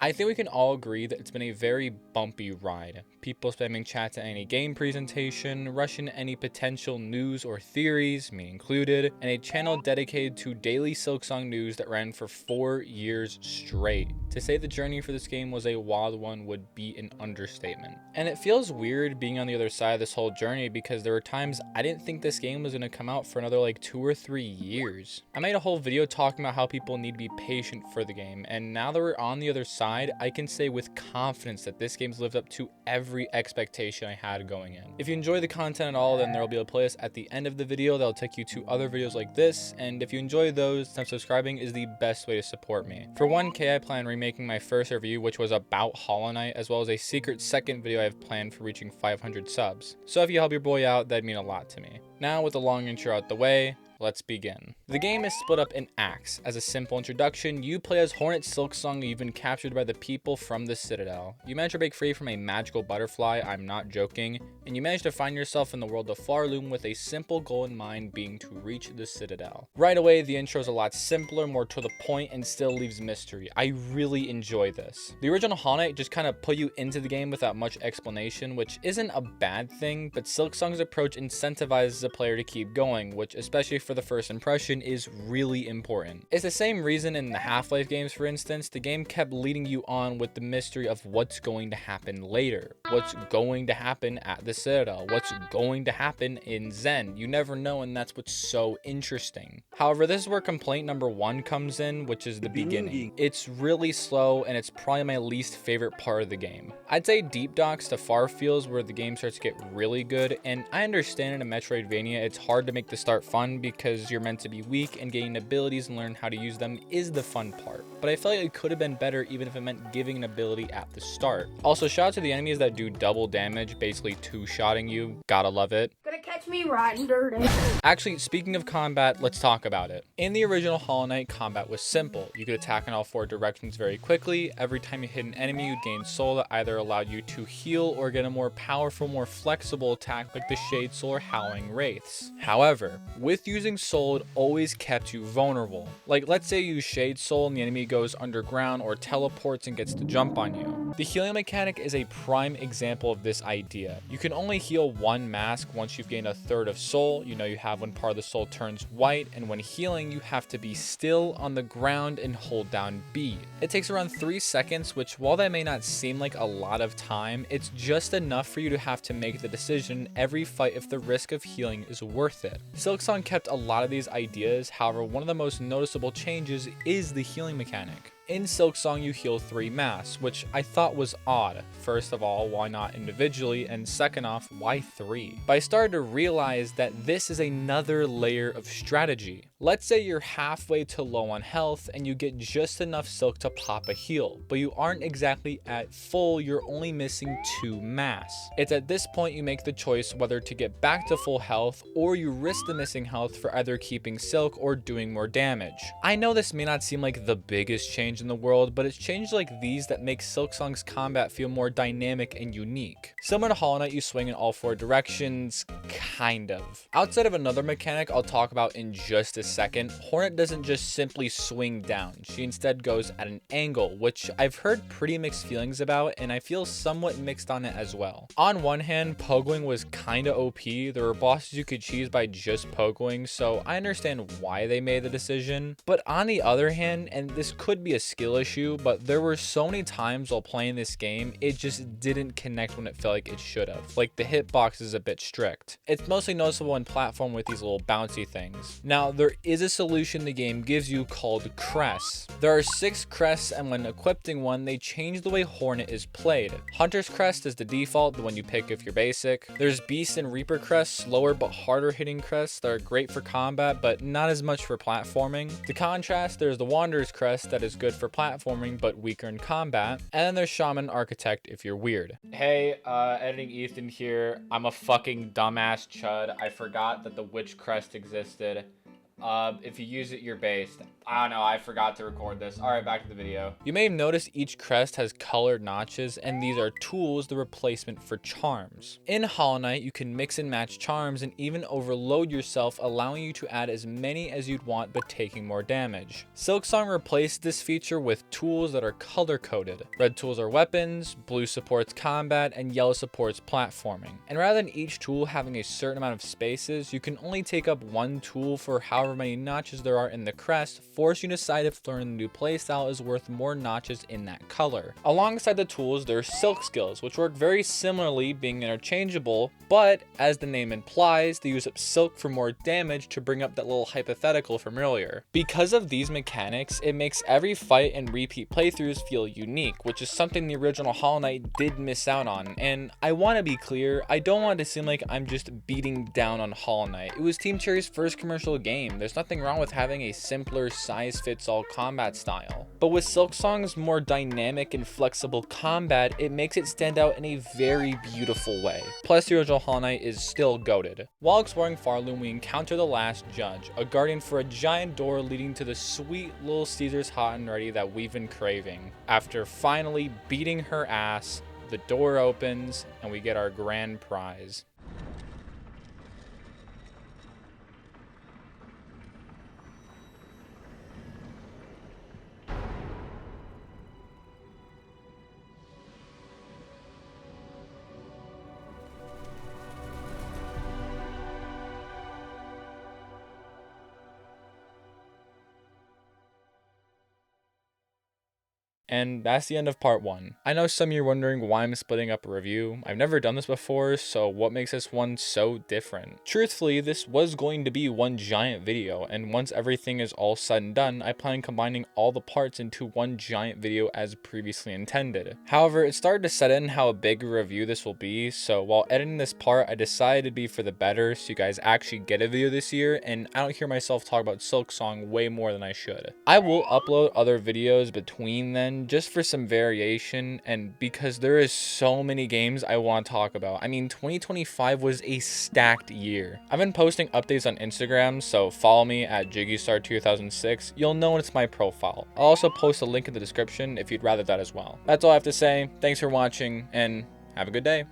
I think we can all agree that it's been a very bumpy ride. People spamming chats at any game presentation, rushing any potential news or theories, me included, and a channel dedicated to daily Silksong news that ran for 4 years straight. To say the journey for this game was a wild one would be an understatement. And it feels weird being on the other side of this whole journey because there were times I didn't think this game was going to come out for another like 2 or 3 years. I made a whole video talking about how people need to be patient for the game, and now that we're on the other side, I can say with confidence that this game's lived up to every expectation I had going in. If you enjoy the content at all, then there will be a playlist at the end of the video that'll take you to other videos like this, and if you enjoy those, then subscribing is the best way to support me. For 1K, I plan on remaking my first review, which was about Hollow Knight, as well as a secret second video I have planned for reaching 500 subs. So if you help your boy out, that'd mean a lot to me. Now, with the long intro out the way, let's begin. The game is split up in acts. As a simple introduction, you play as Hornet Silksong, you've been captured by the people from the Citadel. You manage to break free from a magical butterfly, I'm not joking, and you manage to find yourself in the world of Farloom with a simple goal in mind being to reach the Citadel. Right away, the intro is a lot simpler, more to the point, and still leaves mystery. I really enjoy this. The original Hollow Knight just kind of put you into the game without much explanation, which isn't a bad thing, but Silksong's approach incentivizes a player to keep going, which especially for the first impression is really important. It's the same reason in the Half-Life games, for instance, the game kept leading you on with the mystery of what's going to happen later, what's going to happen at the Citadel, what's going to happen in Zen. You never know, and that's what's so interesting. However, this is where complaint number 1 comes in, which is the beginning. It's really slow, and it's probably my least favorite part of the game. I'd say deep docks to far feels where the game starts to get really good, and I understand in a Metroidvania it's hard to make the start fun because you're meant to be weak, and gaining abilities and learn how to use them is the fun part. But I feel like it could have been better even if it meant giving an ability at the start. Also, shout out to the enemies that do double damage, basically two-shotting you. Gotta love it. Gonna catch me riding dirty. Actually, speaking of combat, let's talk about it. In the original Hollow Knight, combat was simple. You could attack in all 4 directions very quickly. Every time you hit an enemy, you'd gain soul that either allowed you to heal or get a more powerful, more flexible attack like the Shade Soul or Howling Wraiths. However, with using soul, it always kept you vulnerable. Like, let's say you use Shade Soul and the enemy goes underground or teleports and gets to jump on you. The healing mechanic is a prime example of this idea. You can only heal 1 mask once you've gained a third of soul. You know you have when part of the soul turns white, and when healing, you have to be still on the ground and hold down B. It takes around 3 seconds, which while that may not seem like a lot of time, it's just enough for you to have to make the decision every fight if the risk of healing is worth it. Silksong kept a lot of these ideas, however, one of the most noticeable changes is the healing mechanic. In Silksong, you heal 3 masks, which I thought was odd. First of all, why not individually? And second off, why 3? But I started to realize that this is another layer of strategy. Let's say you're halfway to low on health and you get just enough silk to pop a heal, but you aren't exactly at full, you're only missing 2 masks. It's at this point you make the choice whether to get back to full health or you risk the missing health for either keeping silk or doing more damage. I know this may not seem like the biggest change in the world, but it's changes like these that make Silksong's combat feel more dynamic and unique. Similar to Hollow Knight, you swing in all 4 directions, kind of. Outside of another mechanic I'll talk about in just a second, Hornet doesn't just simply swing down. She instead goes at an angle, which I've heard pretty mixed feelings about, and I feel somewhat mixed on it as well. On one hand, pogoing was kinda OP. There were bosses you could cheese by just pogoing, so I understand why they made the decision. But on the other hand, and this could be a skill issue, but there were so many times while playing this game, it just didn't connect when it felt like it should have. Like the hitbox is a bit strict. It's mostly noticeable in platform with these little bouncy things. Now, there is a solution the game gives you called crests. There are 6 crests, and when equipping one, they change the way Hornet is played. Hunter's crest is the default, the one you pick if you're basic. There's Beast and Reaper crests, slower but harder hitting crests that are great for combat, but not as much for platforming. To contrast, there's the Wanderer's crest that is good for platforming but weaker in combat. And then there's Shaman Architect if you're weird. Hey, editing Ethan here. I'm a fucking dumbass chud. I forgot that the Witch crest existed. If you use it, you're based. I don't know, I forgot to record this. All right, back to the video. You may have noticed each crest has colored notches, and these are tools, the replacement for charms. In Hollow Knight, you can mix and match charms and even overload yourself, allowing you to add as many as you'd want but taking more damage. Silksong replaced this feature with tools that are color-coded. Red tools are weapons, blue supports combat, and yellow supports platforming. And rather than each tool having a certain amount of spaces, you can only take up one tool for however many notches there are in the crest, forcing you to decide if learning the new playstyle is worth more notches in that color. Alongside the tools, there are silk skills, which work very similarly, being interchangeable, but as the name implies, they use up silk for more damage to bring up that little hypothetical from earlier. Because of these mechanics, it makes every fight and repeat playthroughs feel unique, which is something the original Hollow Knight did miss out on. And I want to be clear, I don't want it to seem like I'm just beating down on Hollow Knight. It was Team Cherry's first commercial game. There's nothing wrong with having a simpler size-fits-all combat style. But with Silksong's more dynamic and flexible combat, it makes it stand out in a very beautiful way. Plus, the original Hollow Knight is still goated. While exploring Farloom, we encounter the last judge, a guardian for a giant door leading to the sweet little Caesar's hot and ready that we've been craving. After finally beating her ass, the door opens and we get our grand prize. And that's the end of part 1. I know some of you are wondering why I'm splitting up a review. I've never done this before, so what makes this one so different? Truthfully, this was going to be one giant video, and once everything is all said and done, I plan on combining all the parts into one giant video as previously intended. However, it started to set in how big a review this will be, so while editing this part, I decided it'd be for the better so you guys actually get a video this year, and I don't hear myself talk about Silksong way more than I should. I will upload other videos between then, just for some variation, and because there is so many games I want to talk about. I mean, 2025 was a stacked year. I've been posting updates on Instagram, so follow me at JiggyStar2006. You'll know when it's my profile. I'll also post a link in the description if you'd rather that as well. That's all I have to say. Thanks for watching, and have a good day.